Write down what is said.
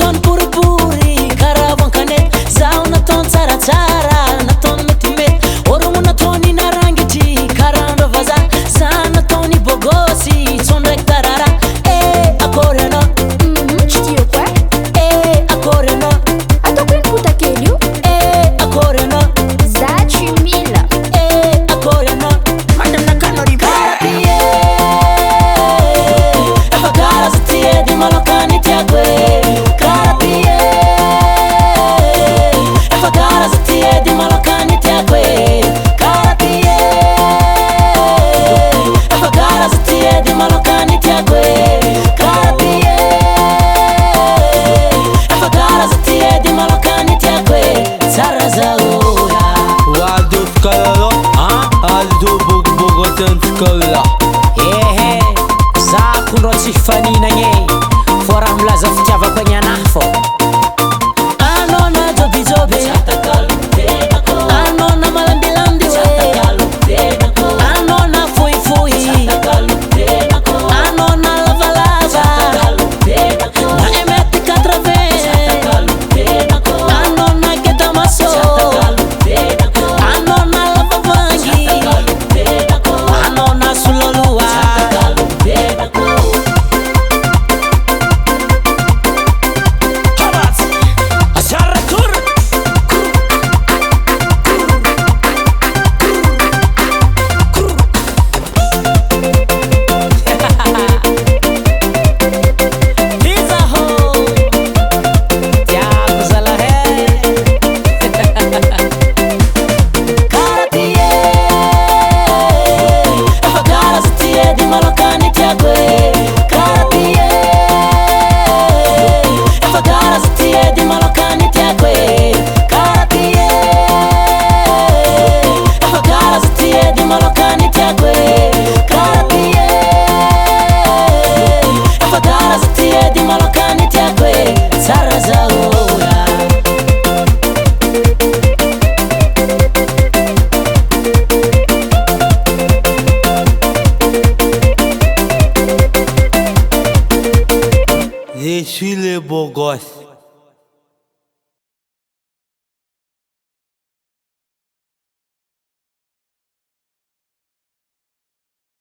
nataony boribory karaha voankanety zaho nataony tsaratsara nataony metimety ôrogno nataony narangitry karaha andro vazaha za nataony bogosy tsony ndraiky tarara akory anao Tsy tio quoi? akory anao Ataoko ino kotakely io? akory anao Za tsy mila. akory anao Manda aminakà anao riba. efa karaza ty edy malôkany tiako karaha efa karaza ty edy malôkany tiako karaha efa karaza ty edy malôkany tiako karaha efa karaza ty edy malôkany tiako tsara zahoya Aldo Fikarala, Aldo Bogobogotenskala. za kondro tsy fifanignagny fô raha milaza fitiavako agny anahy fô anao na jobijoby anao na malambilamby anao na fohifohy anao na lavalava na 1m80 anao na gedamaso anao na lavavangy anao na solaloa Je suis le beau gosse.